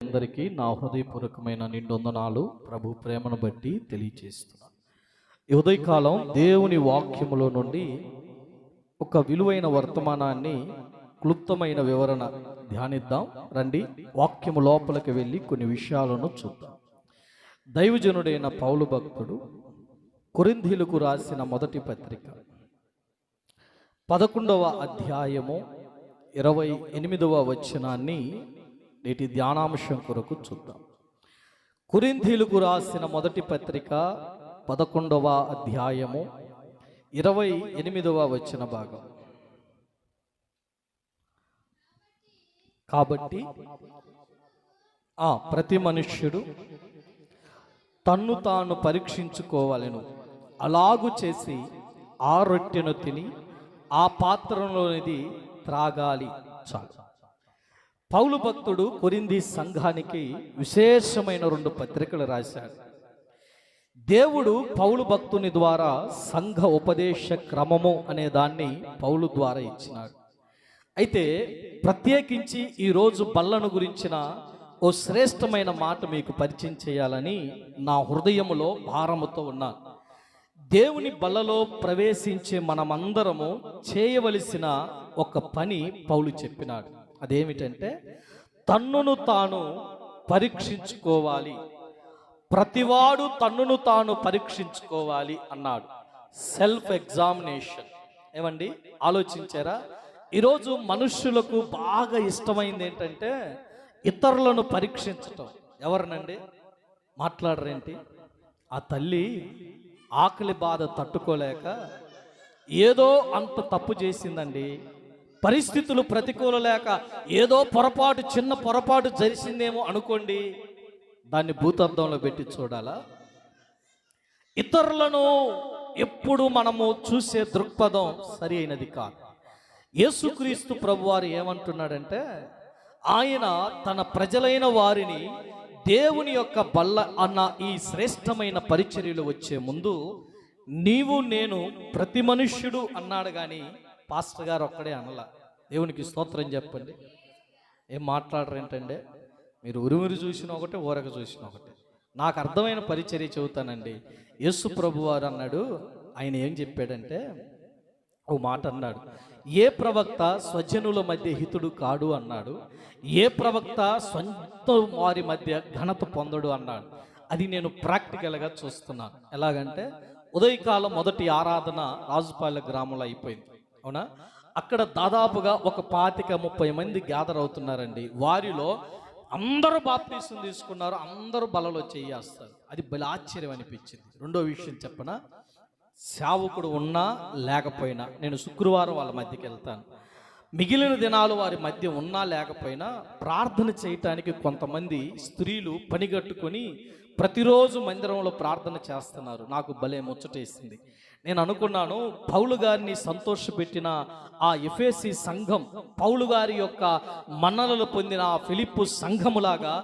అందరికీ నా హృదయపూర్వకమైన నిండొందనాలు ప్రభు ప్రేమను బట్టి తెలియచేస్తున్నాను. ఈ ఉదయకాలం దేవుని వాక్యములో నుండి ఒక విలువైన వర్తమానాన్ని క్లుప్తమైన వివరణ ధ్యానిద్దాం. రండి, వాక్యము లోపలికి వెళ్ళి కొన్ని విషయాలను చూద్దాం. దైవజనుడైన పౌలు భక్తుడు కొరింథీయులకు రాసిన మొదటి పత్రిక 11వ అధ్యాయము 28వ వచనాన్ని నేటి ధ్యానాంశం కొరకు చూద్దాం. కొరింథీయులకు రాసిన మొదటి పత్రిక 11వ అధ్యాయము 28వ వచన భాగం. కాబట్టి ప్రతి మనుష్యుడు తన్ను తాను పరీక్షించుకోవాలను, అలాగు చేసి ఆ రొట్టెను తిని ఆ పాత్రలోనిది త్రాగాలి చాలు. పౌలు భక్తుడు కొరింథీ సంఘానికి విశేషమైన 2 పత్రికలు రాశాడు. దేవుడు పౌలు భక్తుని ద్వారా సంఘ ఉపదేశ క్రమము అనే దాన్ని పౌలు ద్వారా ఇచ్చినాడు. అయితే ప్రత్యేకించి ఈరోజు బల్లను గురించిన ఓ శ్రేష్టమైన మాట మీకు పరిచయం చేయాలని నా హృదయములో భారముతో ఉన్నాను. దేవుని బల్లలో ప్రవేశించే మనమందరము చేయవలసిన ఒక పని పౌలు చెప్పినాడు. అదేమిటంటే తన్నును తాను పరీక్షించుకోవాలి. ప్రతివాడు తన్నును తాను పరీక్షించుకోవాలి అన్నాడు. Self examination. ఏమండి, ఆలోచించారా? ఈరోజు మనుష్యులకు బాగా ఇష్టమైంది ఏంటంటే ఇతరులను పరీక్షించటం. ఎవరినండి? మాట్లాడరేంటి? ఆ తల్లి ఆకలి బాధ తట్టుకోలేక ఏదో అంత తప్పు చేసిందండి. పరిస్థితులు ప్రతికూల లేక ఏదో చిన్న పొరపాటు జరిసిందేమో అనుకోండి, దాన్ని భూతద్దంలో పెట్టి చూడాలా? ఇతరులను ఎప్పుడు మనము చూసే దృక్పథం సరి అయినది కాదు. యేసుక్రీస్తు ప్రభువారు ఏమంటున్నాడంటే, ఆయన తన ప్రజలైన వారిని దేవుని యొక్క బల్ల అన్న ఈ శ్రేష్టమైన పరిచర్యలు వచ్చే ముందు నీవు నేను ప్రతి మనుష్యుడు అన్నాడు. కానీ పాస్టర్ గారు ఒక్కడే అనలా. దేవునికి స్తోత్రం చెప్పండి. ఏం మాట్లాడరేంటండి? మీరు ఉరిమిరి చూసిన ఒకటే, ఊరక చూసిన ఒకటే. నాకు అర్థమైన పరిచర్య చెబుతానండి. యేసు ప్రభు వారు అన్నాడు, ఆయన ఏం చెప్పాడంటే ఓ మాట అన్నాడు, ఏ ప్రవక్త స్వజనుల మధ్య హితుడు కాడు అన్నాడు, ఏ ప్రవక్త సొంత వారి మధ్య ఘనత పొందడు అన్నాడు. అది నేను ప్రాక్టికల్గా చూస్తున్నాను. ఎలాగంటే ఉదయకాలం మొదటి ఆరాధన రాజుపాలెం గ్రామంలో అయిపోయింది, అవునా? అక్కడ దాదాపుగా ఒక 25-30 మంది గ్యాదర్ అవుతున్నారండి. వారిలో అందరూ బాప్తీసం తీసుకున్నారు, అందరూ బలలో చేయేస్తారు. అది బలి ఆశ్చర్యం అనిపించింది. రెండో విషయం చెప్పనా, సేవకుడు ఉన్నా లేకపోయినా, నేను శుక్రవారం వాళ్ళ మధ్యకి వెళ్తాను, మిగిలిన దినాలు వారి మధ్య ఉన్నా లేకపోయినా ప్రార్థన చేయటానికి కొంతమంది స్త్రీలు పనిగట్టుకొని ప్రతిరోజు మందిరంలో ప్రార్థన చేస్తున్నారు. నాకు భలే ముచ్చటేసింది. నేను అనుకున్నాను, పౌలు గారిని సంతోషపెట్టిన ఆ ఎఫెసీ సంఘం, పౌలు గారి యొక్క మన్ననలు పొందిన ఆ ఫిలిప్పు సంఘములాగా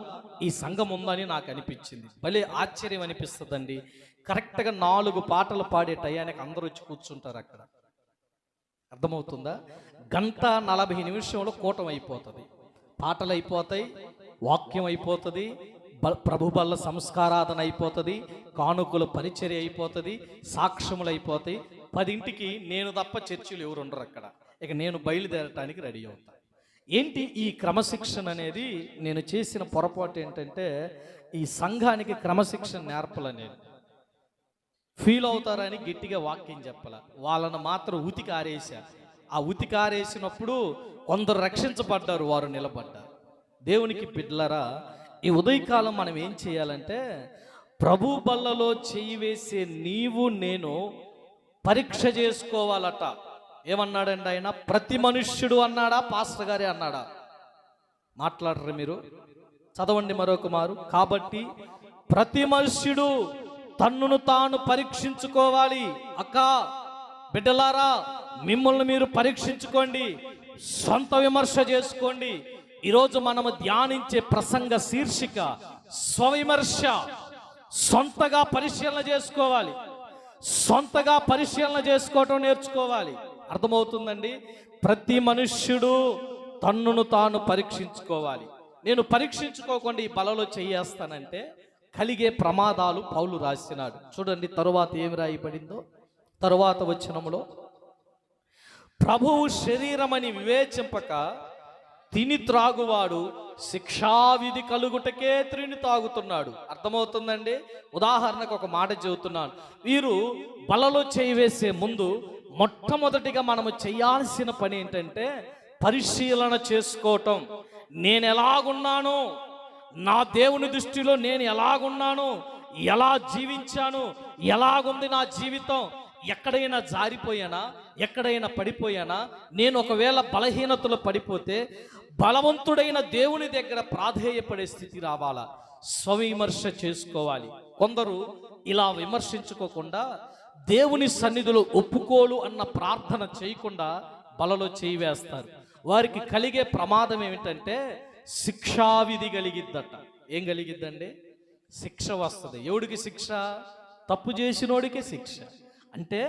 ఈ సంఘం ఉందని నాకు అనిపించింది. భలే ఆశ్చర్యం అనిపిస్తుందండి. కరెక్ట్గా 4 పాటలు పాడే టయానికి అందరూ వచ్చి కూర్చుంటారు అక్కడ. అర్థమవుతుందా? 1:40 నిమిషంలో కూటం అయిపోతుంది, పాటలు అయిపోతాయి, వాక్యం అయిపోతుంది, ప్రభు బల్ల సంస్కారాధన అయిపోతుంది, కానుకల పరిచర్య అయిపోతుంది, సాక్ష్యములు అయిపోతాయి. 10ంటికి నేను తప్ప చర్చిలు ఎవరు ఉండరు అక్కడ. ఇక నేను బయలుదేరటానికి రెడీ అవుతాను. ఏంటి ఈ క్రమశిక్షణ అనేది? నేను చేసిన పొరపాటు ఏంటంటే ఈ సంఘానికి క్రమశిక్షణ నేర్పలనేది. ఫీల్ అవుతారని గట్టిగా వాక్యం చెప్పాల, వాళ్ళను మాత్రం ఉతికి ఆరేశారు. ఆ ఉతికి ఆరేసినప్పుడు కొందరు రక్షించబడ్డారు, వారు నిలబడ్డారు. దేవునికి బిడ్డలారా, ఈ ఉదయకాలం మనం ఏం చేయాలంటే ప్రభు బల్లలో చేయి వేసే నీవు నేను పరీక్ష చేసుకోవాలట. ఏమన్నాడండి ఆయన? ప్రతి మనుష్యుడు అన్నాడా, పాస్టర్ గారే అన్నాడా? మాట్లాడరు మీరు, చదవండి మరొక మారు. కాబట్టి ప్రతి మనుష్యుడు తన్నును తాను పరీక్షించుకోవాలి. అక్క బిడ్డలారా, మిమ్మల్ని మీరు పరీక్షించుకోండి, సొంత విమర్శ చేసుకోండి. ఈరోజు మనము ధ్యానించే ప్రసంగ శీర్షిక స్వవిమర్శ. సొంతగా పరిశీలన చేసుకోవాలి, సొంతగా పరిశీలన చేసుకోవటం నేర్చుకోవాలి. అర్థమవుతుందండి? ప్రతి మనుష్యుడు తన్నును తాను పరీక్షించుకోవాలి. నేను పరీక్షించుకోకుండా ఈ బలలో చెయ్యేస్తానంటే కలిగే ప్రమాదాలు పౌలు రాసినాడు. చూడండి తరువాత ఏమి రాయబడిందో. తరువాత వచనములో, ప్రభువు శరీరమని వివేచింపక తిని త్రాగువాడు శిక్షావిధి కలుగుటకే త్రిని తాగుతున్నాడు. అర్థమవుతుందండి? ఉదాహరణకు ఒక మాట చెబుతున్నాను. వీరు బలలో చేయి వేసే ముందు మొట్టమొదటిగా మనము చేయాల్సిన పని ఏంటంటే పరిశీలన చేసుకోవటం. నేను ఎలాగున్నాను, నా దేవుని దృష్టిలో నేను ఎలాగున్నాను, ఎలా జీవించాను, ఎలాగుంది నా జీవితం, ఎక్కడైనా జారిపోయానా, ఎక్కడైనా పడిపోయానా, నేను ఒకవేళ బలహీనతలో పడిపోతే బలవంతుడైన దేవుని దగ్గర ప్రాధేయపడే స్థితి రావాలా, స్వవిమర్శ చేసుకోవాలి. కొందరు ఇలా విమర్శించుకోకుండా దేవుని సన్నిధిలో ఒప్పుకోలు అన్న ప్రార్థన చేయకుండా బలలో చేయి వేస్తారు. వారికి కలిగే ప్రమాదం ఏమిటంటే శిక్షావిధి కలిగిద్దట. ఏం కలిగిద్దండి? శిక్ష వస్తుంది. ఎవడికి శిక్ష? తప్పు చేసినోడికి శిక్ష. అంటే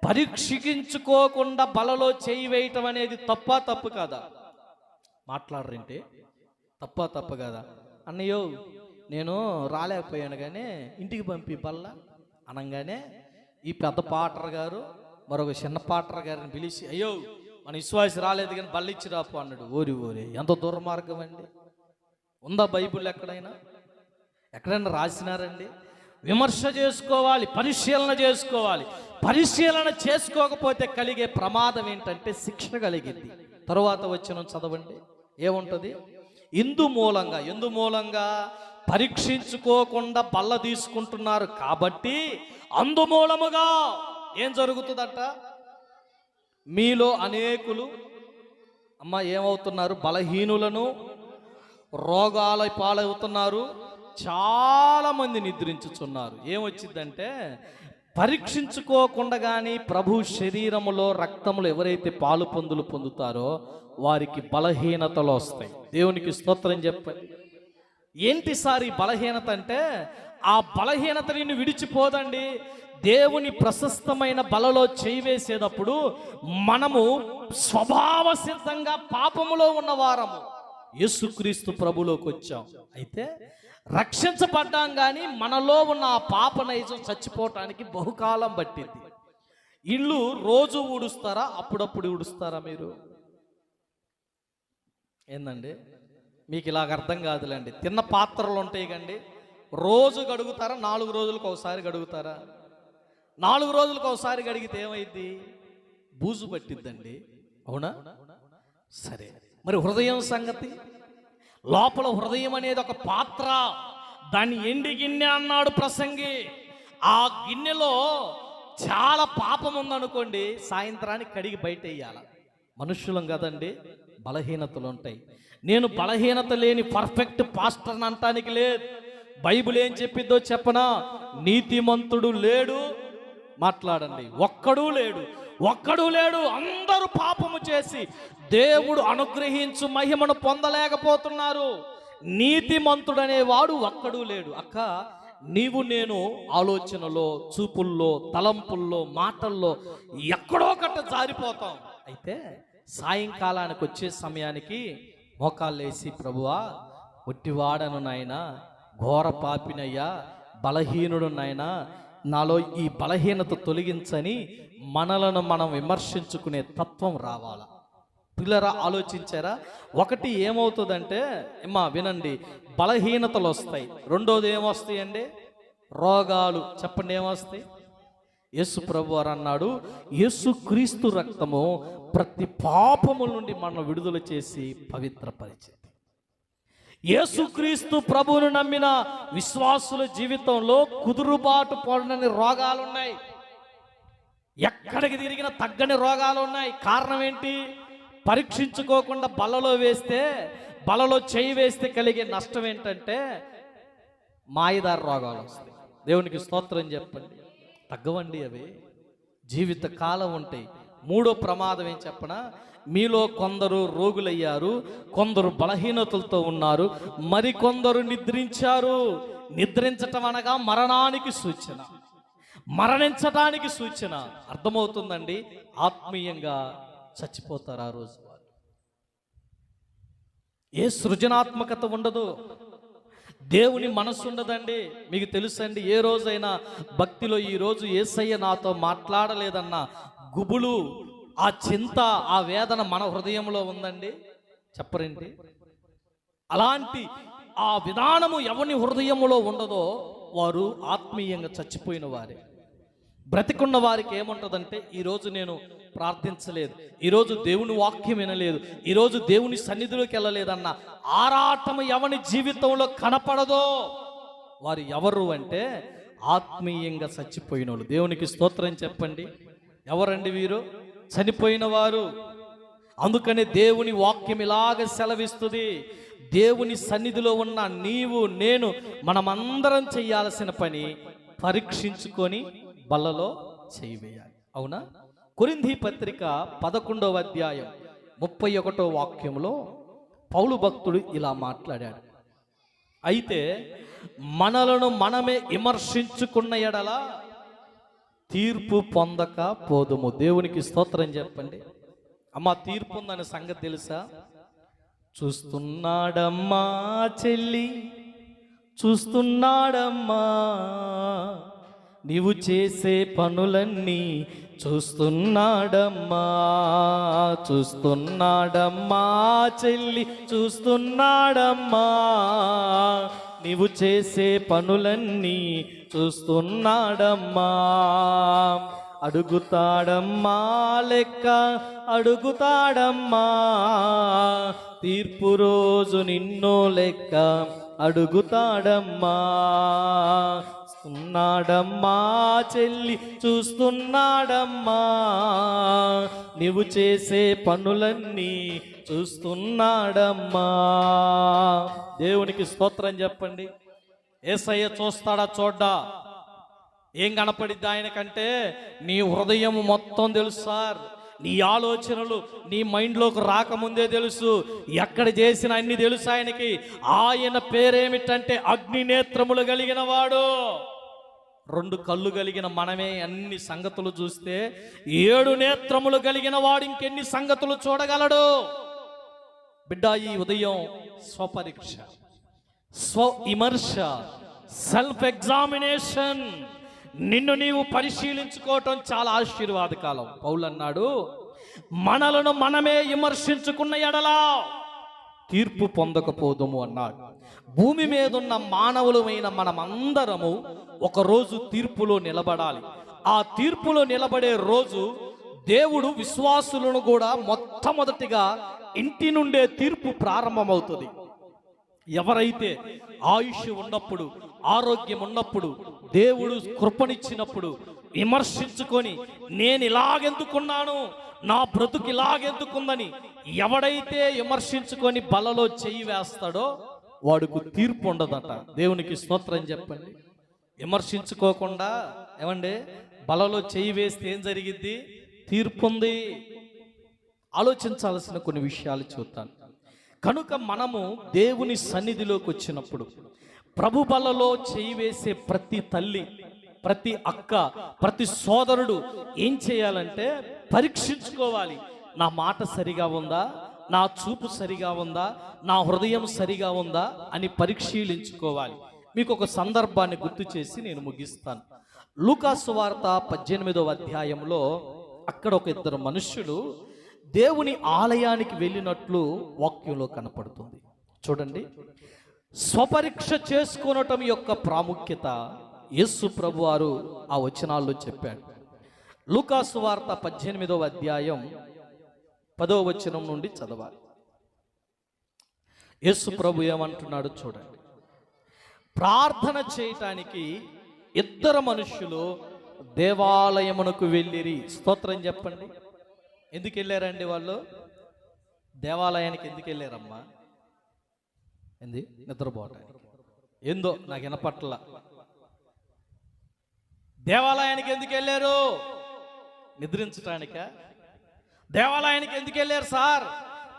పరీక్షించుకోకుండా బలలో చేయి వేయటం అనేది తప్పు కాదా? మాట్లాడరంటే తప్పు కదా? అన్నయ్యో నేను రాలేకపోయాను కానీ ఇంటికి పంపి బల్ల అనగానే ఈ పెద్ద పాటర్ గారు మరొక చిన్న పాటర్ గారిని పిలిచి, అయ్యో మన విశ్వాసి రాలేదు కానీ బల్ల ఇచ్చి రాపు అన్నాడు. ఓరి ఎంత దుర్మార్గం అండి! ఉందా బైబిల్ ఎక్కడైనా రాసినారండి? విమర్శ చేసుకోవాలి, పరిశీలన చేసుకోవాలి. పరిశీలన చేసుకోకపోతే కలిగే ప్రమాదం ఏంటంటే శిక్ష కలిగింది. తరువాత వచనం చదవండి, ఏముంటది? ఎందు మూలంగా పరీక్షించుకోకుండా బల్ల తీసుకుంటున్నారు కాబట్టి అందుమూలముగా ఏం జరుగుతుందట? మీలో అనేకులు ఏమవుతున్నారు? బలహీనులను, రోగాల పాలవుతున్నారు, చాలా మంది నిద్రించుచున్నారు. ఏమొచ్చిందంటే పరీక్షించుకోకుండా కానీ ప్రభు శరీరములో రక్తములు ఎవరైతే పాలు పొందుతారో వారికి బలహీనతలు వస్తాయి. దేవునికి స్తోత్రం చెప్పండి. ఏంటి సార్ ఈ బలహీనత అంటే? ఆ బలహీనత నిన్ను విడిచిపోదండి. దేవుని ప్రశస్తమైన బలలో చేయి వేసేటప్పుడు మనము స్వభావ సిద్ధంగా పాపములో ఉన్నవారము యేసుక్రీస్తు ప్రభులోకి వచ్చాం. అయితే రక్షించబడ్డాం కానీ మనలో ఉన్న ఆ పాప నైజం చచ్చిపోవటానికి బహుకాలం పట్టింది. ఇల్లు రోజు ఊడుస్తారా? అప్పుడప్పుడు ఊడుస్తారా మీరు? ఏందండి మీకు ఇలాగ అర్థం కాదులేండి. తిన్న పాత్రలు ఉంటాయి కండి, రోజు గడుగుతారా? 4 రోజులకు ఒకసారి గడుగుతారా? 4 రోజులకు ఒకసారి గడిగితే ఏమైంది? బూజు పట్టిద్దండి. అవునా? సరే, మరి హృదయం సంగతి? లోపల హృదయం అనేది ఒక పాత్ర. దాన్ని ఎండి గిన్నె అన్నాడు ప్రసంగి. ఆ గిన్నెలో చాలా పాపం ఉందనుకోండి, సాయంత్రానికి కడిగి బయట వేయాల. మనుష్యులం కదండి, బలహీనతలు ఉంటాయి. నేను బలహీనత లేని పర్ఫెక్ట్ పాస్టర్ అంటానికి లేదు. బైబిల్ ఏం చెప్పిద్దో చెప్పనా? నీతిమంతుడు లేడు, మాట్లాడండి, ఒక్కడూ లేడు. అందరూ పాపము చేసి దేవుడు అనుగ్రహించు మహిమను పొందలేకపోతున్నారు. నీతిమంతుడనేవాడు ఒక్కడూ లేడు. అక్క, నీవు నేను ఆలోచనలో, చూపుల్లో, తలంపుల్లో, మాటల్లో ఎక్కడో కట్ట జారిపోతాం. అయితే సాయంకాలానికి వచ్చే సమయానికి మోకాళ్ళేసి, ప్రభువా ఒట్టివాడను నాయనా, ఘోర పాపినయ్యా, బలహీనుడు నాయనా, నాలో ఈ బలహీనత తొలగించని మనలను మనం విమర్శించుకునే తత్వం రావాలా? పిల్లరా, ఆలోచించారా? ఒకటి ఏమవుతుందంటే, వినండి, బలహీనతలు వస్తాయి. రెండోది ఏమొస్తాయండి? రోగాలు. చెప్పండి, ఏమొస్తాయి? యేసు ప్రభు వారు అన్నాడు, యేసుక్రీస్తు రక్తము ప్రతి పాపము నుండి మనం విడుదల చేసి పవిత్రపరిచింది. యేసుక్రీస్తు ప్రభువును నమ్మిన విశ్వాసుల జీవితంలో కుదురుబాటు పడని రోగాలు ఉన్నాయి. ఎక్కడికి తిరిగిన తగ్గని రోగాలు ఉన్నాయి. కారణం ఏంటి? పరీక్షించుకోకుండా బలలో చేయి వేస్తే కలిగే నష్టం ఏంటంటే మాయదారి రోగాలు వస్తాయి. దేవునికి స్తోత్రం చెప్పండి. తగ్గవండి, అవి జీవిత కాలం ఉంటాయి. మూడో ప్రమాదం ఏం చెప్పనా? మీలో కొందరు రోగులయ్యారు, కొందరు బలహీనతలతో ఉన్నారు, మరికొందరు నిద్రించారు. నిద్రించటం అనగా మరణానికి సూచన, మరణించటానికి సూచన. అర్థమవుతుందండి? ఆత్మీయంగా చచ్చిపోతారు ఆ రోజు. ఏ సృజనాత్మకత ఉండదు, దేవుని మనసు ఉండదండి. మీకు తెలుసండి, ఏ రోజైనా భక్తిలో ఈరోజు యేసయ్య నాతో మాట్లాడలేదన్న గుబులు, ఆ చింత, ఆ వేదన మన హృదయంలో ఉందండి? చెప్పరేంటి? అలాంటి ఆ విధానము ఎవని హృదయంలో ఉండదో వారు ఆత్మీయంగా చచ్చిపోయిన వారే. బ్రతికున్న వారికి ఏముంటుందంటే, ఈరోజు నేను ప్రార్థించలేదు, ఈరోజు దేవుని వాక్యం వినలేదు, ఈరోజు దేవుని సన్నిధిలోకి వెళ్ళలేదన్న ఆరాటం ఎవని జీవితంలో కనపడదో వారు ఎవరు అంటే ఆత్మీయంగా చచ్చిపోయిన వాళ్ళు. దేవునికి స్తోత్రం చెప్పండి. ఎవరండి వీరు? చనిపోయిన వారు. అందుకని దేవుని వాక్యం ఇలాగ సెలవిస్తుంది, దేవుని సన్నిధిలో ఉన్న నీవు నేను మనమందరం చేయాల్సిన పని పరీక్షించుకొని బల్లలో చేయివేయాలి. అవునా? కొరింథీ పత్రిక 11వ అధ్యాయం 31వ వాక్యంలో పౌలు భక్తుడు ఇలా మాట్లాడాడు, అయితే మనలను మనమే విమర్శించుకున్న ఎడల తీర్పు పొందక పోదుము. దేవునికి స్తోత్రం చెప్పండి. అమ్మ, తీర్పు ఉందనే సంగతి తెలుసా? చూస్తున్నాడమ్మా చెల్లి, చూస్తున్నాడమ్మా నీవు చేసే పనులన్నీ, చూస్తున్నాడమ్మా, చూస్తున్నాడమ్మా చెల్లి, చూస్తున్నాడమ్మా నీవు చేసే పనులన్నీ, చూస్తున్నాడమ్మా. అడుగుతాడమ్మా లెక్క, అడుగుతాడమ్మా తీర్పు రోజు నిన్నో లెక్క, అడుగుతాడమ్మా. చూస్తున్నాడమ్మా చెల్లి, చూస్తున్నాడమ్మా నీవు చేసే పనులన్నీ, చూస్తున్నాడమ్మా. దేవునికి స్తోత్రం చెప్పండి. యేసయ్య చూస్తాడా? చూడ్డా? ఏం కనపడిద్ది ఆయనకంటే? నీ హృదయం మొత్తం తెలుసు సార్. నీ ఆలోచనలు నీ మైండ్లోకి రాకముందే తెలుసు. ఎక్కడ చేసిన అన్ని తెలుసు ఆయనకి. ఆయన పేరేమిటంటే అగ్ని నేత్రములు కలిగిన వాడు. 2 కళ్ళు కలిగిన మనమే అన్ని సంగతులు చూస్తే, 7 నేత్రములు కలిగిన వాడు ఇంకెన్ని సంగతులు చూడగలడు? బిడ్డ, ఈ ఉదయం స్వపరీక్ష, స్వ విమర్శ, సెల్ఫ్ ఎగ్జామినేషన్, నిన్ను నీవు పరిశీలించుకోవటం చాలా ఆశీర్వాదకాలం. పౌలు అన్నాడు, మనలను మనమే విమర్శించుకున్న ఎడలా తీర్పు పొందకపోదుము అన్నాడు. భూమి మీద ఉన్న మానవులమైన మనమందరము ఒకరోజు తీర్పులో నిలబడాలి. ఆ తీర్పులో నిలబడే రోజు దేవుడు విశ్వాసులను కూడా మొట్టమొదటిగా ఇంటి నుండే తీర్పు ప్రారంభమవుతుంది. ఎవరైతే ఆయుష్ ఉన్నప్పుడు, ఆరోగ్యం ఉన్నప్పుడు, దేవుడు కృపనిచ్చినప్పుడు విమర్శించుకొని నేను ఇలాగెందుకున్నాను, నా బ్రతుకు ఇలాగెందుకుందని ఎవడైతే విమర్శించుకొని బలలో చెయ్యి వేస్తాడో వాడికి తీర్పు ఉండదట. దేవునికి స్తోత్రం చెప్పండి. విమర్శించుకోకుండా ఏమండి బలలో చెయ్యి వేస్తే ఏం జరిగిద్ది? తీర్పు ఉంది. ఆలోచించాల్సిన కొన్ని విషయాలు చూద్దాం. కనుక మనము దేవుని సన్నిధిలోకి వచ్చినప్పుడు ప్రభు బలలో చేయి వేసే ప్రతి తల్లి, ప్రతి అక్క, ప్రతి సోదరుడు ఏం చేయాలంటే పరీక్షించుకోవాలి. నా మాట సరిగా ఉందా, నా చూపు సరిగా ఉందా, నా హృదయం సరిగా ఉందా అని పరిశీలించుకోవాలి. మీకు ఒక సందర్భాన్ని గుర్తు చేసి నేను ముగిస్తాను. లూకా సువార్త 18వ అధ్యాయంలో అక్కడ ఒక 2 మనుష్యులు దేవుని ఆలయానికి వెళ్ళినట్లు వాక్యంలో కనపడుతుంది. చూడండి, స్వపరీక్ష చేసుకొనటం యొక్క ప్రాముఖ్యత యేసు ప్రభు వారు ఆ వచనాల్లో చెప్పాడు. లూకా సువార్త 18వ అధ్యాయం 10వ వచనం నుండి చదవాలి. యేసు ప్రభు ఏమంటున్నాడు చూడండి. ప్రార్థన చేయటానికి 2 మనుషులు దేవాలయమునకు వెళ్ళిరి. స్తోత్రం చెప్పండి. ఎందుకు వెళ్ళారండి వాళ్ళు? దేవాలయానికి ఎందుకు వెళ్ళారమ్మా? ఏంది? నిద్రపోవటానికి. ఏందో నాకు వినపట్ల. దేవాలయానికి ఎందుకు వెళ్ళారు? నిద్రించటానిక? దేవాలయానికి ఎందుకు వెళ్ళారు సార్?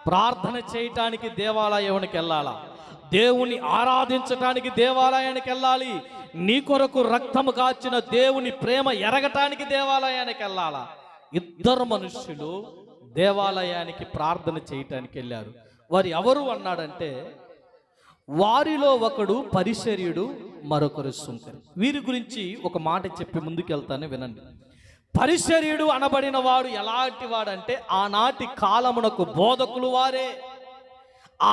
ప్రార్థన చేయటానికి దేవాలయానికి వెళ్ళాలా? దేవుని ఆరాధించటానికి దేవాలయానికి వెళ్ళాలి. నీ కొరకు రక్తము కాచిన దేవుని ప్రేమ ఎరగటానికి దేవాలయానికి వెళ్ళాలా? 2 మనుషులు దేవాలయానికి ప్రార్థన చేయటానికి వెళ్ళారు. వారు ఎవరు అన్నాడంటే, వారిలో ఒకడు పరిసర్యుడు, మరొకరు సుంకరి. వీరి గురించి ఒక మాట చెప్పి ముందుకెళ్తాను, వినండి. పరిసర్యుడు అనబడిన వాడు ఎలాంటి వాడంటే, ఆనాటి కాలమునకు బోధకులు వారే.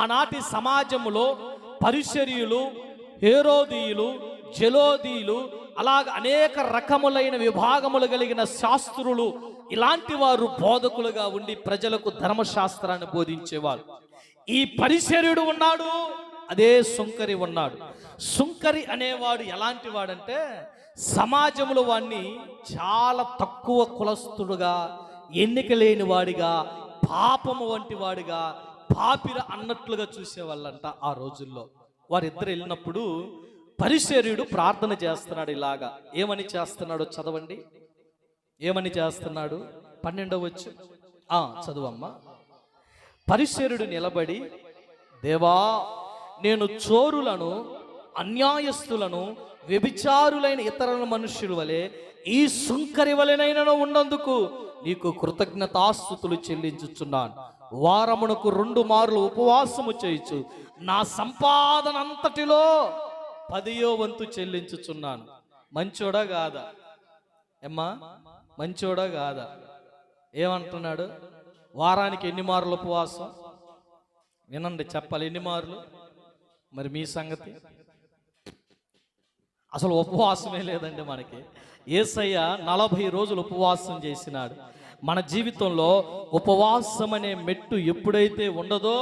ఆనాటి సమాజములో పరిసర్యులు, హేరోదీయులు, జలోదీయులు, అలాగ అనేక రకములైన విభాగములు కలిగిన శాస్త్రులు, ఇలాంటి వారు బోధకులుగా ఉండి ప్రజలకు ధర్మశాస్త్రాన్ని బోధించేవారు. ఈ పరిసర్యుడు ఉన్నాడు, అదే సుంకరి ఉన్నాడు. సుంకరి అనేవాడు ఎలాంటి వాడంటే, సమాజంలో వాడిని చాలా తక్కువ కులస్తుడుగా, ఎన్నిక లేని వాడిగా, పాపము వంటి వాడిగా, పాపిర అన్నట్లుగా చూసేవాళ్ళంట ఆ రోజుల్లో. వారిద్దరు వెళ్ళినప్పుడు పరిసర్యుడు ప్రార్థన చేస్తున్నాడు. ఇలాగా ఏమని చేస్తున్నాడో చదవండి. ఏమని చేస్తున్నాడు? 12వ వచనం చదువమ్మా. పరిసర్యుడు నిలబడి, దేవా, నేను చోరులను, అన్యాయస్తులను, వ్యభిచారులైన ఇతర మనుష్యుల వలె ఈ సుంకరి వలెనైనా ఉన్నందుకు నీకు కృతజ్ఞతాస్తుతులు చెల్లించుచున్నాను. వారమునకు 2 మార్లు ఉపవాసము చేయుచు నా సంపాదన అంతటిలో 10వ వంతు చెల్లించుచున్నాను. మంచోడా కాదా? ఏమ్మా, మంచోడా కాదా? ఏమంటున్నాడు? వారానికి ఎన్ని మార్లు ఉపవాసం? వినండి, చెప్పాలి, ఎన్ని మార్లు? మరి మీ సంగతి? అసలు ఉపవాసమే లేదండి మనకి. యేసయ్య 40 రోజులు ఉపవాసం చేసినాడు. మన జీవితంలో ఉపవాసం అనే మెట్టు ఎప్పుడైతే ఉండదో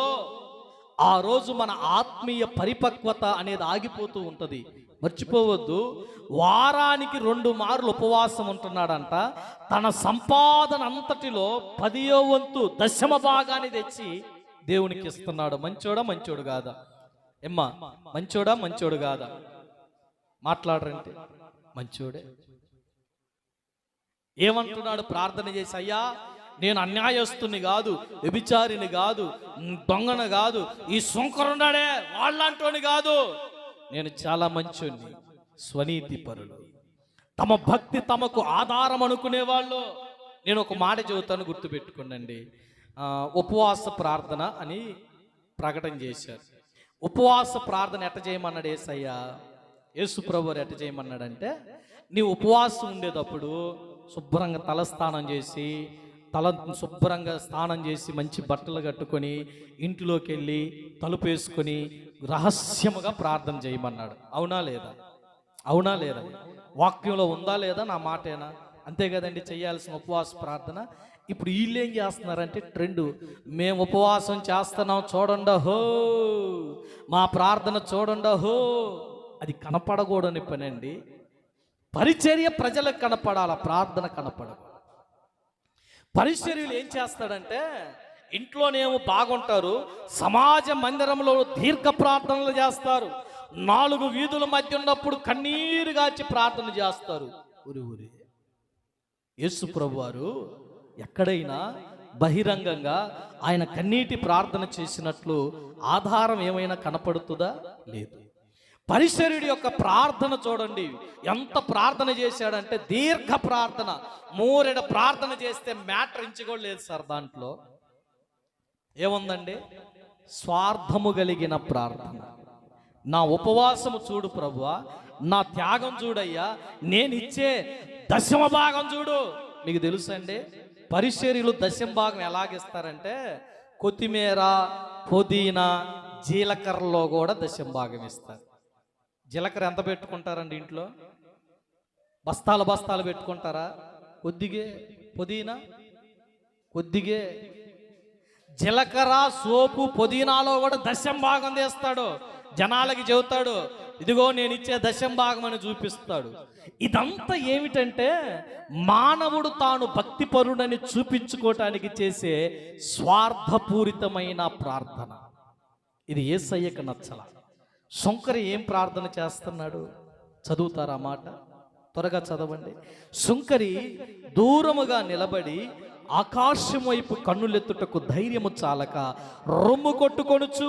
ఆ రోజు మన ఆత్మీయ పరిపక్వత అనేది ఆగిపోతూ ఉంటుంది. మర్చిపోవద్దు, వారానికి 2 మార్లు ఉపవాసం ఉంటున్నాడంట. తన సంపాదన అంతటిలో 10వ వంతు, దశమ భాగాన్ని తెచ్చి దేవునికి ఇస్తున్నాడు. మంచోడా మంచోడు కాదా? ఎమ్మా, మంచోడా మంచోడు కాదా? మాట్లాడరంటే మంచోడే. ఏమంటున్నాడు ప్రార్థన చేసి? అయ్యా, నేను అన్యాయస్తుని కాదు, వ్యభిచారిని కాదు, దొంగను కాదు, ఈ సుంకరున్నాడే వాళ్ళంటోని కాదు, నేను చాలా మంచోని, స్వనీతి పరులు, తమ భక్తి తమకు ఆధారం అనుకునేవాళ్ళు. నేను ఒక మాట చెబుతాను, గుర్తుపెట్టుకోండి. ఉపవాస ప్రార్థన అని ప్రకటన చేశారు. ఉపవాస ప్రార్థన ఎట్ట చేయమన్నాడు యేసయ్య? యేసు ప్రభువు ఎట్ట చేయమన్నాడంటే, నీ ఉపవాసం ఉండేటప్పుడు శుభ్రంగా తలస్నానం చేసి, శుభ్రంగా స్నానం చేసి, మంచి బట్టలు కట్టుకొని, ఇంటిలోకి వెళ్ళి తలుపు వేసుకొని రహస్యముగా ప్రార్థన చేయమన్నాడు. అవునా లేదా? అవునా లేదా? వాక్యంలో ఉందా లేదా? నా మాటేనా? అంతే కదండి చేయాల్సిన ఉపవాస ప్రార్థన. ఇప్పుడు వీళ్ళు ఏం చేస్తున్నారంటే ట్రెండ్, మేము ఉపవాసం చేస్తున్నాం చూడండి హో, మా ప్రార్థన చూడండి హో. అది కనపడకూడని పని అండి. పరిచర్య ప్రజలకు కనపడాల, ప్రార్థన కనపడదు. పరిచర్యలు ఏం చేస్తాడంటే, ఇంట్లోనేమో బాగుంటారు, సమాజ మందిరంలో దీర్ఘ ప్రార్థనలు చేస్తారు, 4 వీధుల మధ్య ఉన్నప్పుడు కన్నీరు గాచి ప్రార్థన చేస్తారు. ఊరి యేసు ప్రభువారు ఎక్కడైనా బహిరంగంగా ఆయన కన్నీటి ప్రార్థన చేసినట్లు ఆధారం ఏమైనా కనపడుతుందా? లేదు. పరిసర్యుడి యొక్క ప్రార్థన చూడండి, ఎంత ప్రార్థన చేశాడంటే దీర్ఘ ప్రార్థన. 3 ప్రార్థన చేస్తే మ్యాటర్ ఇంచుకోలేదు సార్. దాంట్లో ఏముందండి? స్వార్థము కలిగిన ప్రార్థన. నా ఉపవాసము చూడు ప్రభువా, నా త్యాగం చూడయ్యా, నేను ఇచ్చే దశమ భాగం చూడు. మీకు తెలుసండి, పరిసర్యులు దశమ భాగం ఎలాగిస్తారంటే, కొత్తిమీర, పుదీనా, జీలకర్రలో కూడా దశమ భాగం ఇస్తారు. జీలకర్ర ఎంత పెట్టుకుంటారండి ఇంట్లో? బస్తాలు బస్తాలు పెట్టుకుంటారా? కొద్దిగే. పుదీనా కొద్దిగే. జీలకర్ర, సోపు, పుదీనాలో కూడా దశమ భాగం తీస్తాడు. జనాలకి చెబుతాడు, ఇదిగో నేను ఇచ్చే దశమ భాగం అని చూపిస్తాడు. ఇదంతా ఏమిటంటే, మానవుడు తాను భక్తిపరుడని చూపించుకోవటానికి చేసే స్వార్థపూరితమైన ప్రార్థన. ఇది యేసయ్యకు నచ్చల. సుంకరి ఏం ప్రార్థన చేస్తున్నాడు? చదువుతారా మాట? త్వరగా చదవండి. సుంకరి దూరముగా నిలబడి ఆకాశం వైపు కన్నులెత్తుటకు ధైర్యము చాలక రొమ్ము కొట్టుకొనుచు,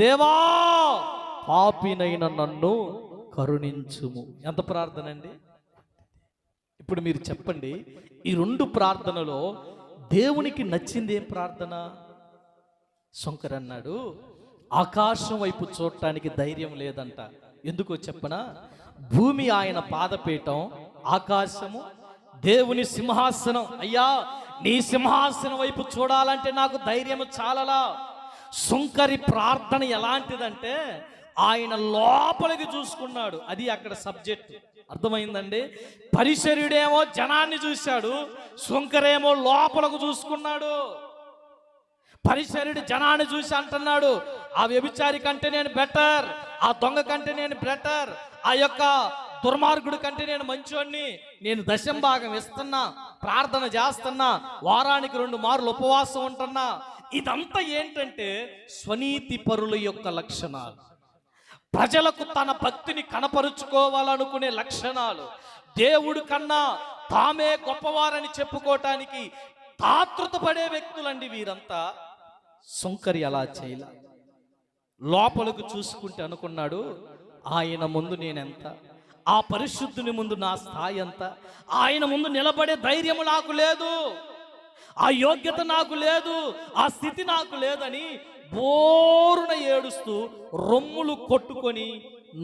దేవా, పాపినైన నన్ను కరుణించుము. ఎంత ప్రార్థన అండి! ఇప్పుడు మీరు చెప్పండి, ఈ 2 ప్రార్థనలో దేవునికి నచ్చింది ఏం ప్రార్థన? శంకర్ అన్నాడు, ఆకాశం వైపు చూడటానికి ధైర్యం లేదంట. ఎందుకో చెప్పనా? భూమి ఆయన పాదపీఠం, ఆకాశము దేవుని సింహాసనం. అయ్యా, నీ సింహాసనం వైపు చూడాలంటే నాకు ధైర్యం చాలలా. శంకరి ప్రార్థన ఎలాంటిదంటే ఆయన లోపలికి చూసుకున్నాడు. అది అక్కడ సబ్జెక్ట్. అర్థమైందండి? పరిసరుడేమో జనాన్ని చూశాడు, శంకరేమో లోపలకు చూసుకున్నాడు. పరిసరుడు జనాన్ని చూసి అంటున్నాడు, ఆ వ్యభిచారి కంటే నేను బెటర్, ఆ దొంగ కంటే నేను బెటర్, ఆ యొక్క దుర్మార్గుడి కంటే నేను మంచోడిని, నేను దశంభాగం ఇస్తున్నా, ప్రార్థన చేస్తున్నా, వారానికి 2 మార్లు ఉపవాసం ఉంటున్నా. ఇదంతా ఏంటంటే స్వనీతి పరుల యొక్క లక్షణాలు, ప్రజలకు తన భక్తిని కనపరుచుకోవాలనుకునే లక్షణాలు, దేవుడి కన్నా తామే గొప్పవారని చెప్పుకోవటానికి తాతృత పడే వ్యక్తులండి వీరంతా. శంకరి అలా చేయలే. లోపలకు చూసుకుంటే అనుకున్నాడు, ఆయన ముందు నేనెంత, ఆ పరిశుద్ధుని ముందు నా స్థాయి ఎంత, ఆయన ముందు నిలబడే ధైర్యం నాకు లేదు, ఆ యోగ్యత నాకు లేదు, ఆ స్థితి నాకు లేదని బోరున ఏడుస్తూ రొమ్ములు కొట్టుకొని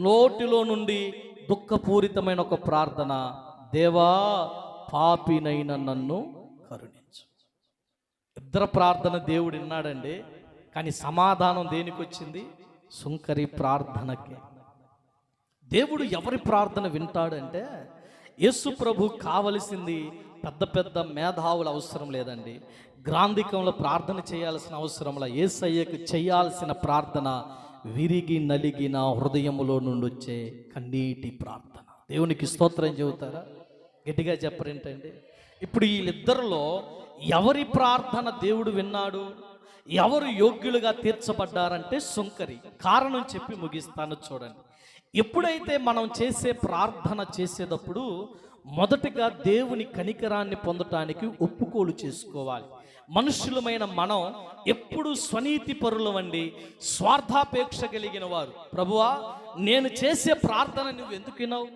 నోటిలో నుండి దుఃఖపూరితమైన ఒక ప్రార్థన, దేవా పాపినైన నన్ను కరుణించు. ఇద్దరు ప్రార్థన దేవుడు విన్నాడండి. కానీ సమాధానం దేనికి వచ్చింది? శంకరి ప్రార్థనకే. దేవుడు ఎవరి ప్రార్థన వింటాడంటే, యేసు ప్రభు కావలసింది పెద్ద పెద్ద మేధావుల అవసరం లేదండి, గ్రాంధికంలో ప్రార్థన చేయాల్సిన అవసరంలా. యేసయ్యకు చేయాల్సిన ప్రార్థన విరిగి నలిగిన హృదయములో నుండి వచ్చే కన్నీటి ప్రార్థన. దేవునికి స్తోత్రం చెబుతారా? గట్టిగా చెప్పరేంటండి? ఇప్పుడు వీళ్ళిద్దరిలో ఎవరి ప్రార్థన దేవుడు విన్నాడు, ఎవరు యోగ్యులుగా తీర్చబడ్డారంటే శంకరి. కారణం చెప్పి ముగిస్తాను చూడండి. ఎప్పుడైతే మనం చేసే ప్రార్థన చేసేటప్పుడు మొదటగా దేవుని కనికరాన్ని పొందటానికి ఒప్పుకోలు చేసుకోవాలి. మనుషులమైన మనం ఎప్పుడు స్వనీతి పరులమండి, స్వార్థాపేక్ష కలిగిన వారు. ప్రభువా, నేను చేసే ప్రార్థన నువ్వు ఎందుకు వినవు,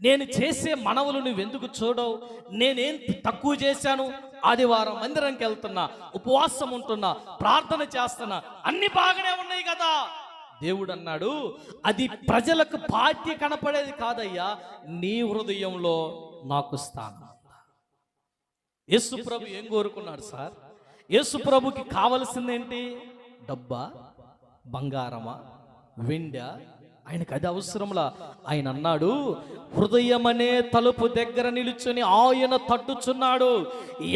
నేను చేసే మనవులు నువ్వెందుకు చూడవు, నేనేం తక్కువ చేశాను, ఆదివారం మందిరంకి వెళ్తున్నా, ఉపవాసం ఉంటున్నా, ప్రార్థన చేస్తున్నా, అన్ని బాగానే ఉన్నాయి కదా. దేవుడు అన్నాడు, అది ప్రజలకు బాధ్య కనపడేది కాదయ్యా, నీ హృదయంలో నాకు స్థానం. యేసు ప్రభు ఏం కోరుకున్నాడు సార్? యేసు ప్రభుకి కావలసిందేంటి? డబ్బా, బంగారమా, వెండా? ఆయనకు అది అవసరంలా. ఆయన అన్నాడు, హృదయమనే తలుపు దగ్గర నిలుచుని ఆయన తట్టుచున్నాడు,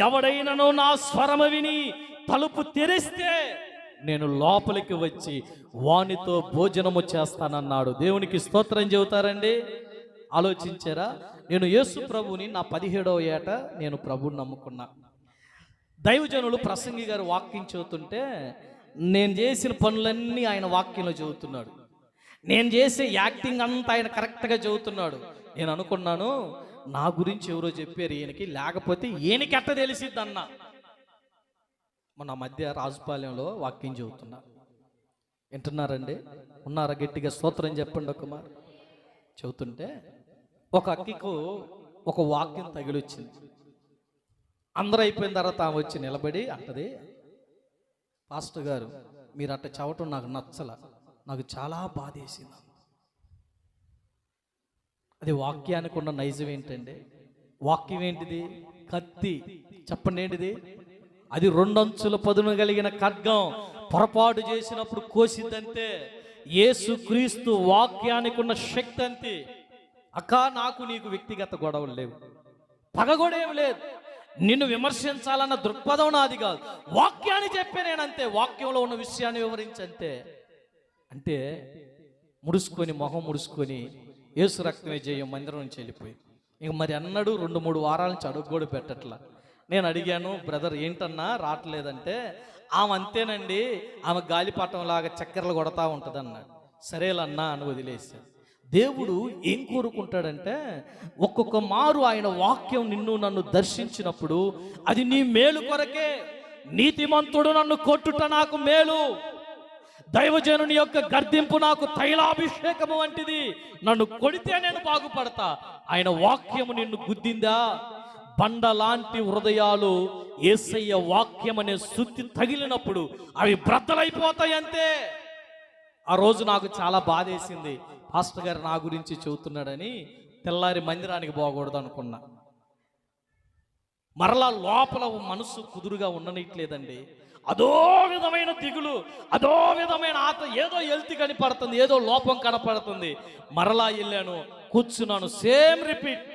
ఎవడైనను నా స్వరము విని తలుపు తెరిస్తే నేను లోపలికి వచ్చి వానితో భోజనము చేస్తానన్నాడు. దేవునికి స్తోత్రం చెబుతారండి. ఆలోచించారా? నేను యేసు ప్రభుని నా 17వ ఏట నేను ప్రభుని నమ్ముకున్నా. దైవజనులు ప్రసంగి గారు వాక్యం చెబుతుంటే నేను చేసిన పనులన్నీ ఆయన వాక్యంలో చెబుతున్నాడు, నేను చేసే యాక్టింగ్ అంతా ఆయన కరెక్ట్గా చెబుతున్నాడు. నేను అనుకున్నాను, నా గురించి ఎవరో చెప్పారు ఈయనకి, లేకపోతే ఈయనకి ఎట్ట తెలిసిద్దన్నా. మొన్న మధ్య రాజుపాలెంలో వాక్యం చెబుతున్నా, వింటున్నారండి? ఉన్నారా? గట్టిగా స్తోత్రం చెప్పండి. ఒక మాట చెబుతుంటే ఒక అక్కికు ఒక వాక్యం తగిలొచ్చింది. అందరూ అయిపోయిన తర్వాత ఆమె వచ్చి నిలబడి అంటది, పాస్టర్ గారు మీరు అట్ట చవటం నాకు నచ్చల, నాకు చాలా బాధేసింది. అది వాక్యానికి ఉన్న నైజం ఏంటండి? వాక్యం ఏంటిది? కత్తి. చెప్పండి ఏంటిది? అది 2 అంచుల పదును కలిగిన ఖడ్గం. పొరపాటు చేసినప్పుడు కోసిద్దంతే. యేసు క్రీస్తు వాక్యానికి ఉన్న శక్తి అంతే. అక్క, నాకు నీకు వ్యక్తిగత గొడవలు లేవు, పగగొడేం లేదు, నిన్ను విమర్శించాలన్న దృక్పథం నాది కాదు, వాక్యాన్ని చెప్పే నేనంతే, వాక్యంలో ఉన్న విషయాన్ని వివరించంతే. అంటే ముడుచుకొని, మొహం ముడుచుకొని, యేసు రక్తమే జయం మందిరం నుంచి వెళ్ళిపోయి ఇంక మరి అన్నాడు 2-3 వారాల నుంచి అడుగు కూడా పెట్టట్లా. నేను అడిగాను, బ్రదర్ ఏంటన్నా రావట్లేదంటే, ఆమె అంతేనండి, ఆమె గాలిపటం లాగా చక్కెరలు కొడతా ఉంటుంది అన్నాడు. సరేలన్నా అని వదిలేశాడు. దేవుడు ఏం కోరుకుంటాడంటే, ఒక్కొక్క మారు ఆయన వాక్యం నిన్ను నన్ను దర్శించినప్పుడు అది నీ మేలు కొరకే. నీతిమంతుడు నన్ను కొట్టుట నాకు మేలు, దైవజనుని యొక్క గర్దింపు నాకు తైలాభిషేకము వంటిది, నన్ను కొడితే నేను బాగుపడతా. ఆయన వాక్యము నిన్ను గుద్దిందా, బండలాంటి హృదయాలు యేసయ్య వాక్యం అనే సుత్తి తగిలినప్పుడు అవి బ్రద్దలైపోతాయి అంతే. ఆ రోజు నాకు చాలా బాధేసింది. పాస్టర్ గారు నా గురించి చెబుతున్నాడని తెల్లారి మందిరానికి పోకూడదు అనుకున్నా. మరలా లోపల మనసు కుదురుగా ఉండనిట్లేదండి. అదో విధమైన దిగులు, అదో విధమైన ఏదో ఎల్తి కనపడుతుంది, ఏదో లోపం కనపడుతుంది. మరలా వెళ్ళాను, కూర్చున్నాను, సేమ్ రిపీట్.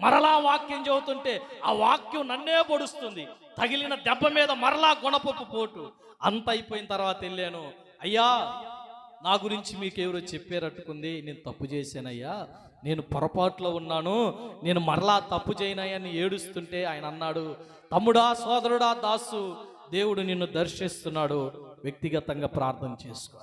మరలా వాక్యం చదువుతుంటే ఆ వాక్యం నన్నే పొడుస్తుంది. తగిలిన దెబ్బ మీద మరలా గుణపప్పు పోటు. అంత అయిపోయిన తర్వాత వెళ్ళాను, అయ్యా నా గురించి మీకు ఎవరో చెప్పారట్టుకుంది, నేను తప్పు చేశానయ్యా, నేను పొరపాట్లో ఉన్నాను, నేను మరలా తప్పు చేయనయ్యని ఏడుస్తుంటే ఆయన అన్నాడు, తమ్ముడా, సోదరుడా, దాసు, దేవుడు నిన్ను దర్శిస్తున్నాడు, వ్యక్తిగతంగా ప్రార్థన చేసుకో.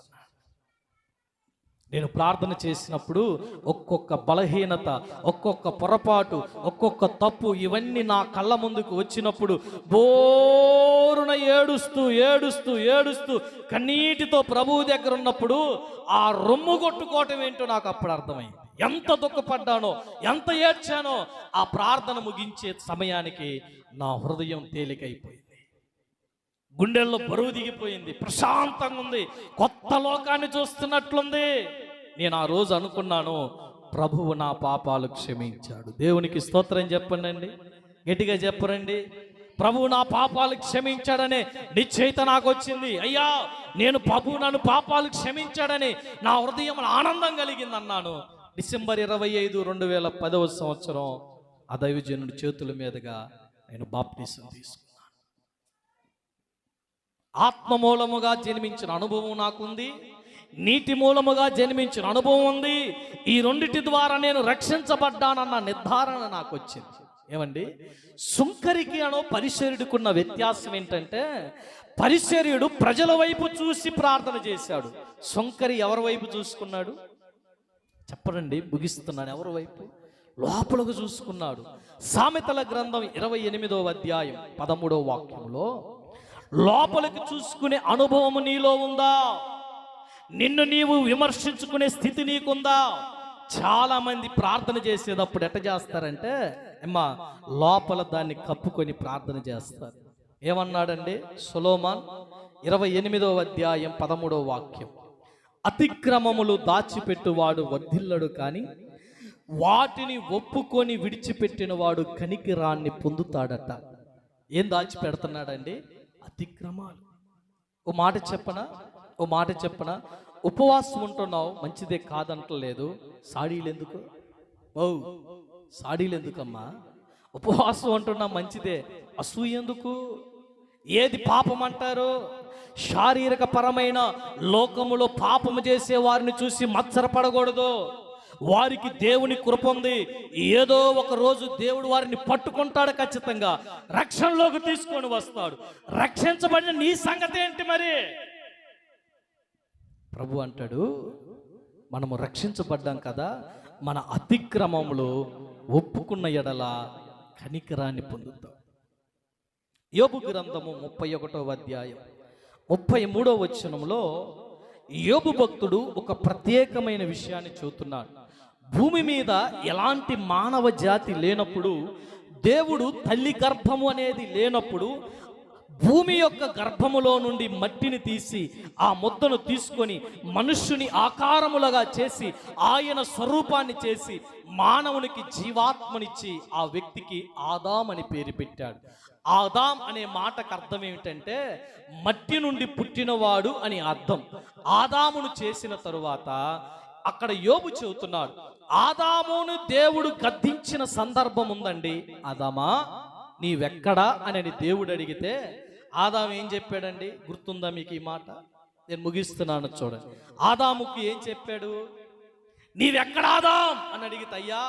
నేను ప్రార్థన చేసినప్పుడు ఒక్కొక్క బలహీనత, ఒక్కొక్క పొరపాటు, ఒక్కొక్క తప్పు ఇవన్నీ నా కళ్ళ ముందుకు వచ్చినప్పుడు బోరున ఏడుస్తూ ఏడుస్తూ ఏడుస్తూ కన్నీటితో ప్రభువు దగ్గర ఉన్నప్పుడు ఆ రొమ్ము కొట్టుకోవటం ఏంటో నాకు అప్పుడు అర్థమైంది. ఎంత దుఃఖపడ్డానో, ఎంత ఏడ్చానో. ఆ ప్రార్థన ముగించే సమయానికి నా హృదయం తేలికైపోయింది, గుండెల్లో బరువు దిగిపోయింది, ప్రశాంతంగా ఉంది, కొత్త లోకాన్ని చూస్తున్నట్లుంది. నేను ఆ రోజు అనుకున్నాను, ప్రభువు నా పాపాలు క్షమించాడు. దేవునికి స్తోత్రం చెప్పండి అండి, గట్టిగా చెప్పరండి. ప్రభువు నా పాపాలు క్షమించాడనే నిశ్చయిత నాకు వచ్చింది. అయ్యా నేను ప్రభువు నన్ను పాపాలు క్షమించాడని నా హృదయం ఆనందం కలిగింది అన్నాను. డిసెంబర్ 25, 2010వ సంవత్సరం ఆ దైవజనుడి చేతుల మీదుగా నేను బాప్టిజం తీసుకున్నాను. ఆత్మ మూలముగా జన్మించిన అనుభవం నాకుంది, నీటి మూలముగా జన్మించిన అనుభవం ఉంది. ఈ రెండిటి ద్వారా నేను రక్షించబడ్డానన్న నిర్ధారణ నాకు వచ్చింది. ఏమండి, సుంకరికి పరిసర్యుడికున్న వ్యత్యాసం ఏంటంటే, పరిసర్యుడు ప్రజల వైపు చూసి ప్రార్థన చేశాడు, సుంకరి ఎవరి వైపు చూసుకున్నాడు చెప్పండి, ముగిస్తున్నాడు. ఎవరి వైపు? లోపలకు చూసుకున్నాడు. సామెతల గ్రంథం 28వ అధ్యాయం 13వ వాక్యంలో, లోపలికి చూసుకునే అనుభవం నీలో ఉందా? నిన్ను నీవు విమర్శించుకునే స్థితి నీకుందా? చాలా మంది ప్రార్థన చేసేటప్పుడు ఎట్ట చేస్తారంటే, అమ్మా లోపల దాన్ని కప్పుకొని ప్రార్థన చేస్తారు. ఏమన్నాడండి సొలొమోను? 28వ అధ్యాయం 13వ వాక్యం, అతిక్రమములు దాచిపెట్టువాడు వర్ధిల్లడు, కానీ వాటిని ఒప్పుకొని విడిచిపెట్టిన వాడు కనికిరాన్ని పొందుతాడట. ఏం దాచిపెడుతున్నాడండి? అతిక్రమాలు. ఓ మాట చెప్పనా, ఉపవాసం ఉంటున్నావు, మంచిదే కాదంటలేదు, సాడీలు ఎందుకు? సాడీలు ఎందుకమ్మా? ఉపవాసం ఉంటున్నావు మంచిదే, అసూయ ఎందుకు? ఏది పాపం అంటారు? శారీరక పరమైన లోకములో పాపము చేసే వారిని చూసి మత్సరపడకూడదు. వారికి దేవుని కృప ఉంది. ఏదో ఒక రోజు దేవుడు వారిని పట్టుకుంటాడు, ఖచ్చితంగా రక్షణలోకి తీసుకొని వస్తాడు. రక్షించబడిన నీ సంగతి ఏంటి మరి? ప్రభు అంటాడు, మనము రక్షించబడ్డాం కదా, మన అతిక్రమములు ఒప్పుకున్న ఎడల కనికరాన్ని పొందుతాం. యోబు గ్రంథము 31వ అధ్యాయం 33వ వచనంలో యోబు భక్తుడు ఒక ప్రత్యేకమైన విషయాన్ని చెబుతున్నాడు. భూమి మీద ఎలాంటి మానవ జాతి లేనప్పుడు, దేవుడు తల్లి గర్భము అనేది లేనప్పుడు, భూమి యొక్క గర్భములో నుండి మట్టిని తీసి ఆ ముద్దను తీసుకొని మనుష్యుని ఆకారములుగా చేసి ఆయన స్వరూపాన్ని చేసి మానవునికి జీవాత్మనిచ్చి ఆ వ్యక్తికి ఆదాం అని పేరు పెట్టాడు. ఆదాం అనే మాటకు అర్థం ఏమిటంటే మట్టి నుండి పుట్టినవాడు అని అర్థం. ఆదామును చేసిన తరువాత అక్కడ యోబు చెబుతున్నాడు, ఆదామును దేవుడు గద్దించిన సందర్భం ఉందండి. ఆదామా నీవెక్కడా అని దేవుడు అడిగితే ఆదాం ఏం చెప్పాడండి? గుర్తుందా మీకు ఈ మాట? నేను ముగిస్తున్నాను చూడండి. ఆదాముకి ఏం చెప్పాడు? నీవెక్కడ ఆదాం అని అడిగితే, అయ్యా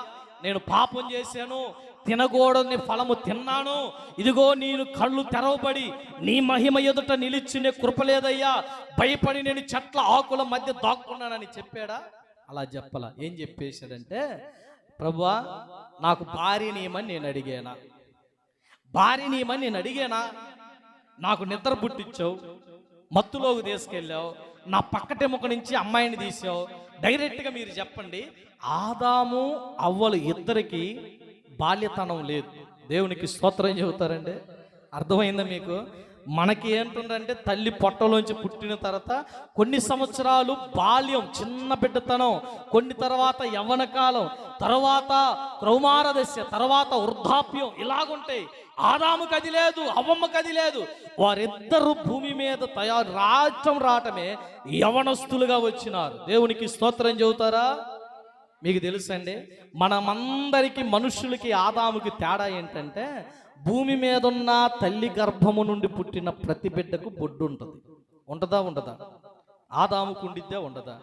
నేను పాపం చేశాను, తినకూడని ఫలము తిన్నాను, ఇదిగో నేను కళ్ళు తెరవబడి నీ మహిమ ఎదుట నిలిచినే కృపలేదయ్యా, భయపడి నేను చెట్ల ఆకుల మధ్య దాక్కున్నానని చెప్పాడా? అలా చెప్పలా. ఏం చెప్పేశాడంటే, ప్రభువా నాకు భార్యనేమని నేను అడిగానా? భార్యనేమని నేను అడిగానా? నాకు నిద్ర పుట్టించావు, మత్తులోకి తీసుకెళ్ళావు, నా పక్కటెముక నుంచి అమ్మాయిని తీసావు. డైరెక్ట్గా మీరు చెప్పండి, ఆదాము అవ్వలు ఇద్దరికి బాల్యతనం లేదు, దేవునికి స్తోత్రం చెబుతారండి. అర్థమైందా మీకు? మనకి ఏంటుందంటే తల్లి పొట్టలోంచి పుట్టిన తర్వాత కొన్ని సంవత్సరాలు బాల్యం, చిన్న బిడ్డతనం, కొన్ని తర్వాత యవ్వన కాలం, తర్వాత కౌమార దశ, తర్వాత వృద్ధాప్యం, ఇలాగుంటాయి. ఆదాముకి అది లేదు, హవ్వమ్మకి అది లేదు. వారిద్దరూ భూమి మీద రావటమే యవనస్తులుగా వచ్చినారు. దేవునికి స్తోత్రం చెబుతారా? మీకు తెలుసండి, మనమందరికి మనుషులకి ఆదాముకి తేడా ఏంటంటే, భూమి మీద ఉన్న తల్లి గర్భము నుండి పుట్టిన ప్రతి బిడ్డకు బొడ్డు ఉంటుంది. ఉండదా? ఉండదా? ఆదాముకు ఉండిద్దే ఉండదా?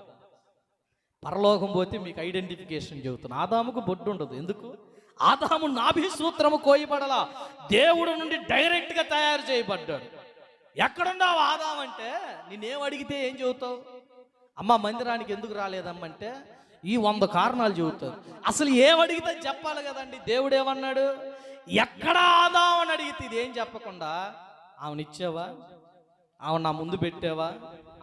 పరలోకం పోతే మీకు ఐడెంటిఫికేషన్ చెబుతున్నా, ఆదాముకు బొడ్డు ఉండదు. ఎందుకు? ఆదాము నాభి సూత్రము కోయబడలా, దేవుడు నుండి డైరెక్ట్గా తయారు చేయబడ్డాడు. ఎక్కడున్నావు ఆదాము అంటే, నేనేం అడిగితే ఏం చెబుతావు? అమ్మ మందిరానికి ఎందుకు రాలేదమ్మంటే ఈ 100 కారణాలు చెబుతారు. అసలు ఏం అడిగితే చెప్పాలి కదండి. దేవుడు ఏమన్నాడు? ఎక్కడ ఆదాం అని అడిగితే ఇదేం చెప్పకుండా, ఆమెనిచ్చావా, ఆమె నా ముందు పెట్టావా,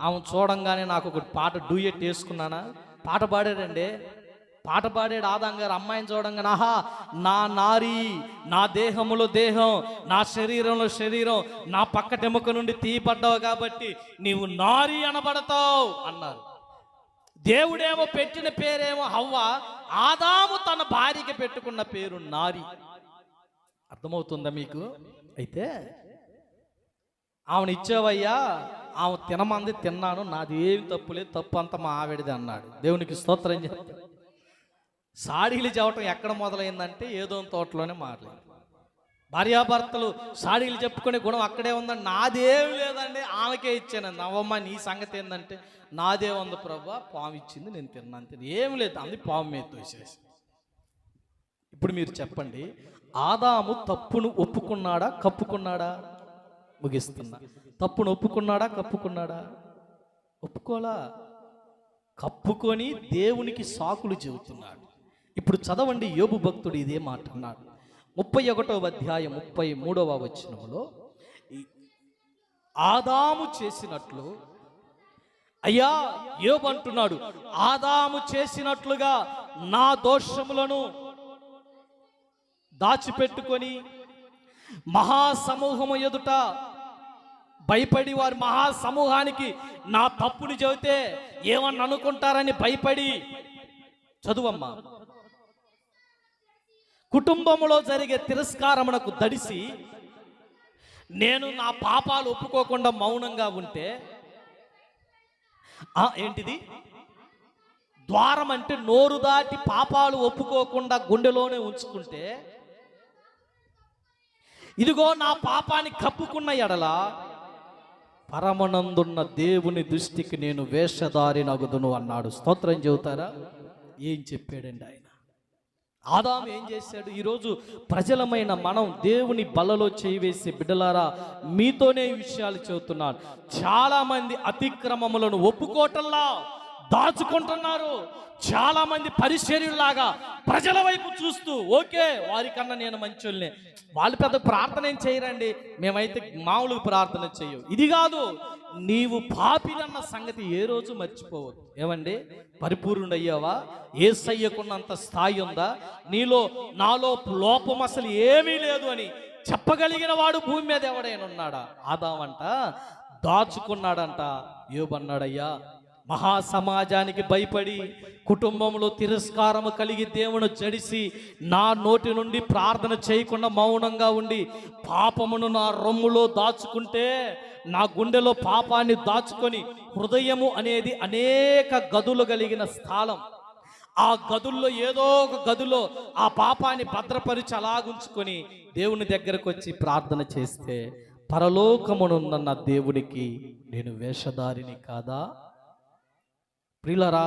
ఆమె చూడంగానే నాకు ఒక పాట డూయెట్ వేసుకున్నానా? పాట పాడాడండి, పాట పాడాడు ఆదాం గారు. అమ్మాయిని చూడంగానే, ఆహా నా నారి, నా దేహములో దేహం, నా శరీరంలో శరీరం, నా పక్కటెముక నుండి తీయబడ్డావు కాబట్టి నీవు నారి అనబడతావు అన్నారు. దేవుడేమో పెట్టిన పేరేమో హవ్వ, ఆదాము తన భార్యకి పెట్టుకున్న పేరు నారి. అర్థమవుతుందా మీకు? అయితే ఆమెను ఇచ్చావయ్యా, ఆమె తినమంది, తిన్నాను, నాది ఏమి తప్పులేదు, తప్పు అంతా మా ఆవిడది అన్నాడు. దేవునికి స్తోత్రం చెప్తాను. సాడీలు చెప్పటం ఎక్కడ మొదలైందంటే ఏదో తోటలోనే మాట్లాడు. భార్యాభర్తలు సాడీలు చెప్పుకునే గుణం అక్కడే ఉందండి. నాదేం లేదండి, ఆమెకే ఇచ్చాను. నవ్వమ్మ నీ సంగతి ఏంటంటే, నాదే ఉంది ప్రభా, పాము ఇచ్చింది, నేను తిన్నాను, ఏం లేదు అంది, పాము మీద తోసేసి. ఇప్పుడు మీరు చెప్పండి, ఆదాము తప్పును ఒప్పుకున్నాడా కప్పుకున్నాడా? ముగిస్తున్నా. తప్పును ఒప్పుకున్నాడా కప్పుకున్నాడా? ఒప్పుకోలా, కప్పుకొని దేవునికి సాకులు చెబుతున్నాడు. ఇప్పుడు చదవండి, యోబు భక్తుడు ఇదే మాట అన్నాడు. 31వ అధ్యాయం 33వ వచనంలో, ఆదాము చేసినట్లు, అయ్యా యోబు అంటున్నాడు, ఆదాము చేసినట్లుగా నా దోషములను దాచిపెట్టుకొని మహాసమూహము ఎదుట భయపడి, వారి మహాసమూహానికి నా తప్పుని చెబితే ఏమని అనుకుంటారని భయపడి, చదువమ్మా, కుటుంబంలో జరిగే తిరస్కారమునకు దడిసి నేను నా పాపాలు ఒప్పుకోకుండా మౌనంగా ఉంటే, ఏంటిది ద్వారం అంటే నోరు దాటి పాపాలు ఒప్పుకోకుండా గుండెలోనే ఉంచుకుంటే, ఇదిగో నా పాపాన్ని కప్పుకున్న ఎడల పరమనందున్న దేవుని దృష్టికి నేను వేషధారి నగుదును అన్నాడు. స్తోత్రం చెబుతారా? ఏం చెప్పాడండి ఆయన? ఆదాము ఏం చేశాడు? ఈరోజు ప్రజలమైన మనం దేవుని బలలో చేయి వేసే బిడ్డలారా, మీతోనే ఈ విషయాలు చెబుతున్నాను. చాలా మంది అతిక్రమములను ఒప్పుకోవటంలా దాచుకుంటున్నారు. చాలా మంది పరిచర్యుల్లాగా ప్రజల వైపు చూస్తూ, ఓకే వారికన్నా నేను మంచోళ్ళనే, వాళ్ళు పెద్ద ప్రార్థన ఏం చేయరండి, మేమైతే మామూలుగా ప్రార్థన చెయ్యం. ఇది కాదు, నీవు పాపినన్న సంగతి ఏ రోజు మర్చిపోవద్దు. ఏమండి, పరిపూర్ణుడయ్యావా? యేసయ్యకున్నంత స్థాయి ఉందా నీలో? నాలో లోపం అసలు ఏమీ లేదు అని చెప్పగలిగిన వాడు భూమి మీద ఎవడైనా ఉన్నాడా? ఆదామంట దాచుకున్నాడంట. యోబు అన్నాడయ్యా, మహాసమాజానికి భయపడి, కుటుంబంలో తిరస్కారము కలిగి దేవుని జడిసి, నా నోటి నుండి ప్రార్థన చేయకుండా మౌనంగా ఉండి పాపమును నా రొమ్ములో దాచుకుంటే, నా గుండెలో పాపాన్ని దాచుకొని, హృదయము అనేది అనేక గదులు కలిగిన స్థలం, ఆ గదుల్లో ఏదో ఒక గదిలో ఆ పాపాన్ని భద్రపరిచి అలాగుంచుకొని దేవుని దగ్గరకు వచ్చి ప్రార్థన చేస్తే, పరలోకమునున్న నా దేవునికి నేను వేషధారిని కాదా? ప్రియులారా,